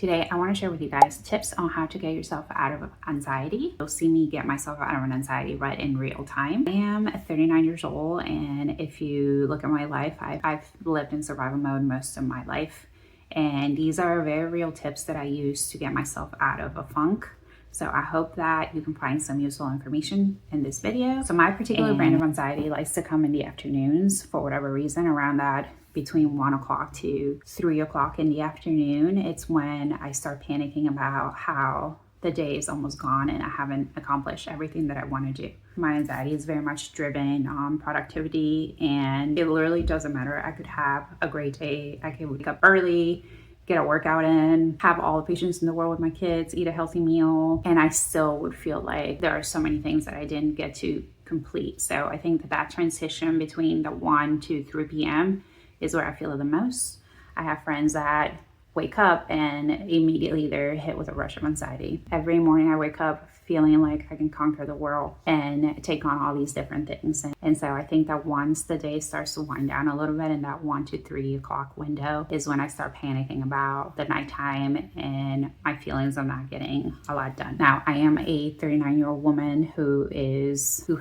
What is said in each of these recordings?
Today, I want to share with you guys tips on how to get yourself out of anxiety. You'll see me get myself out of an anxiety right in real time. I am 39 years old, and if you look at my life, I've lived in survival mode most of my life. And these are very real tips that I use to get myself out of a funk. So I hope that you can find some useful information in this video. So my particular brand of anxiety likes to come in the afternoons for whatever reason, around that between 1 o'clock to 3 o'clock in the afternoon. It's when I start panicking about how the day is almost gone and I haven't accomplished everything that I want to do. My anxiety is very much driven on productivity, and it literally doesn't matter. I could have a great day. I could wake up early, get a workout in, have all the patience in the world with my kids, eat a healthy meal, and I still would feel like there are so many things that I didn't get to complete. So I think that transition between the 1 to 3 p.m. is where I feel it the most. I have friends that wake up and immediately they're hit with a rush of anxiety. Every morning I wake up feeling like I can conquer the world and take on all these different things. And so I think that once the day starts to wind down a little bit in that 1 to 3 o'clock window is when I start panicking about the nighttime and my feelings of not getting a lot done. Now, I am a 39-year-old woman who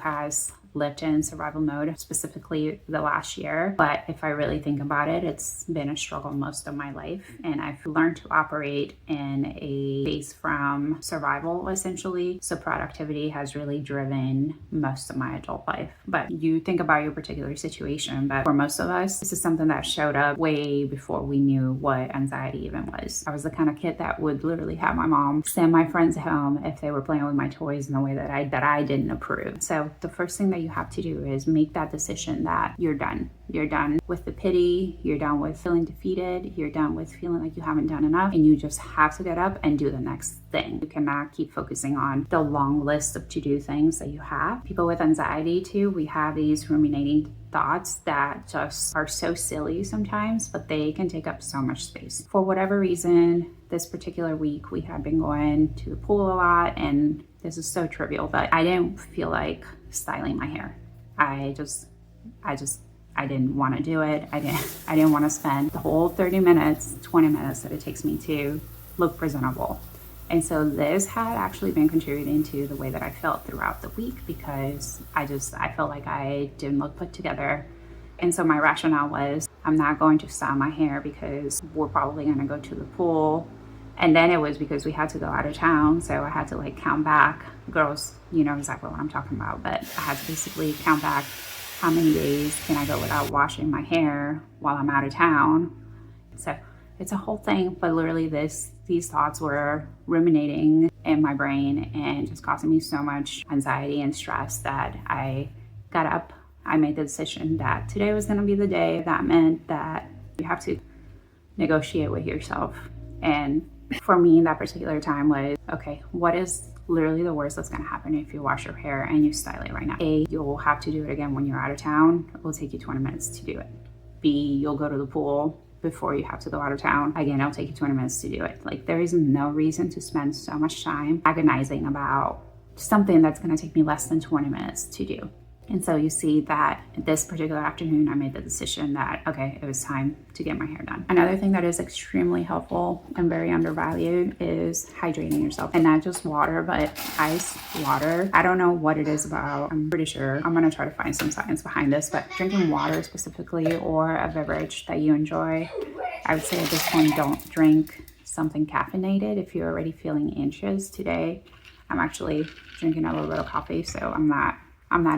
has lived in survival mode, specifically the last year. But if I really think about it, it's been a struggle most of my life. And I've learned to operate in a base from survival, essentially. So productivity has really driven most of my adult life. But you think about your particular situation, but for most of us, this is something that showed up way before we knew what anxiety even was. I was the kind of kid that would literally have my mom send my friends home if they were playing with my toys in a way that I didn't approve. So the first thing that you have to do is make that decision that you're done. You're done with the pity. You're done with feeling defeated. You're done with feeling like you haven't done enough, and you just have to get up and do the next thing. You cannot keep focusing on the long list of to-do things that you have. People with anxiety too, we have these ruminating thoughts that just are so silly sometimes, but they can take up so much space. For whatever reason, this particular week we had been going to the pool a lot, and this is so trivial, but I didn't feel like styling my hair. I didn't want to do it. I didn't want to spend the whole 30 minutes, 20 minutes that it takes me to look presentable. And so this had actually been contributing to the way that I felt throughout the week, because I felt like I didn't look put together. And so my rationale was, I'm not going to style my hair because we're probably going to go to the pool. And then it was because we had to go out of town. So I had to count back. Girls, you know exactly what I'm talking about. But I had to basically count back how many days can I go without washing my hair while I'm out of town. So it's a whole thing. But literally these thoughts were ruminating in my brain and just causing me so much anxiety and stress that I got up. I made the decision that today was going to be the day. That meant that you have to negotiate with yourself. And for me, that particular time was, okay, what is literally the worst that's going to happen if you wash your hair and you style it right now? A, you'll have to do it again when you're out of town. It will take you 20 minutes to do it. B, you'll go to the pool before you have to go out of town. Again, it'll take you 20 minutes to do it. There is no reason to spend so much time agonizing about something that's going to take me less than 20 minutes to do. And so you see that this particular afternoon, I made the decision that, okay, it was time to get my hair done. Another thing that is extremely helpful and very undervalued is hydrating yourself. And not just water, but ice water. I don't know what it is about. I'm pretty sure I'm going to try to find some science behind this, but drinking water specifically, or a beverage that you enjoy, I would say at this point, don't drink something caffeinated if you're already feeling anxious. Today, I'm actually drinking a little bit of coffee, so I'm not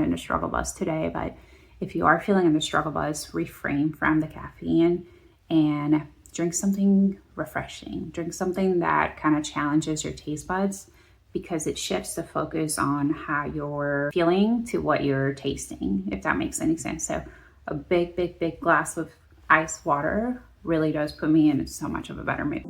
in the struggle bus today. But if you are feeling in the struggle bus, refrain from the caffeine and drink something refreshing. Drink something that kind of challenges your taste buds, because it shifts the focus on how you're feeling to what you're tasting, if that makes any sense. So a big glass of ice water really does put me in so much of a better mood.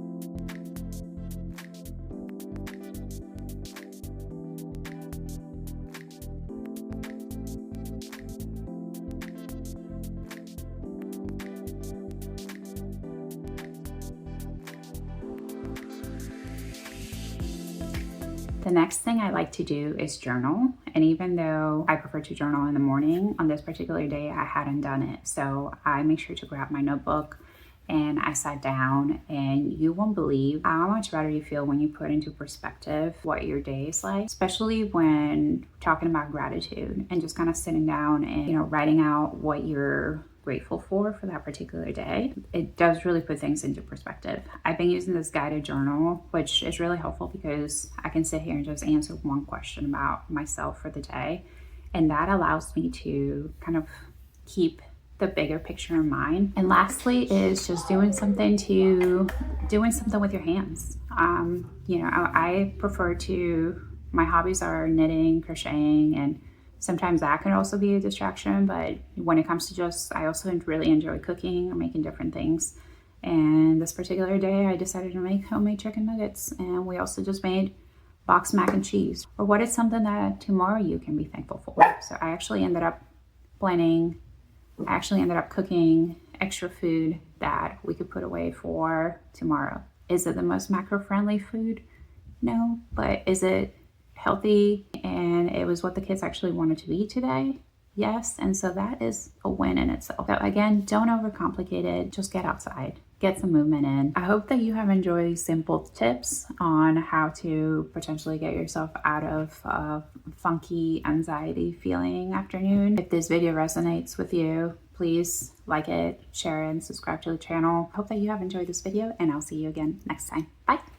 The next thing I like to do is journal. And even though I prefer to journal in the morning, on this particular day, I hadn't done it. So I make sure to grab my notebook and I sat down, and you won't believe how much better you feel when you put into perspective what your day is like, especially when talking about gratitude and just kind of sitting down and, writing out what you're grateful for that particular day. It does really put things into perspective. I've been using this guided journal, which is really helpful because I can sit here and just answer one question about myself for the day. And that allows me to kind of keep the bigger picture in mind. And lastly is just doing something with your hands. I prefer my hobbies are knitting, crocheting, and sometimes that can also be a distraction. But when it comes to I also really enjoy cooking or making different things. And this particular day, I decided to make homemade chicken nuggets. And we also just made boxed mac and cheese. Or what is something that tomorrow you can be thankful for? So I actually ended up cooking extra food that we could put away for tomorrow. Is it the most macro-friendly food? No, but is it healthy? And it was what the kids actually wanted to eat today? Yes, and so that is a win in itself. So again, don't overcomplicate it. Just get outside, get some movement in. I hope that you have enjoyed simple tips on how to potentially get yourself out of a funky anxiety feeling afternoon. If this video resonates with you, please like it, share it, and subscribe to the channel. Hope that you have enjoyed this video, and I'll see you again next time. Bye.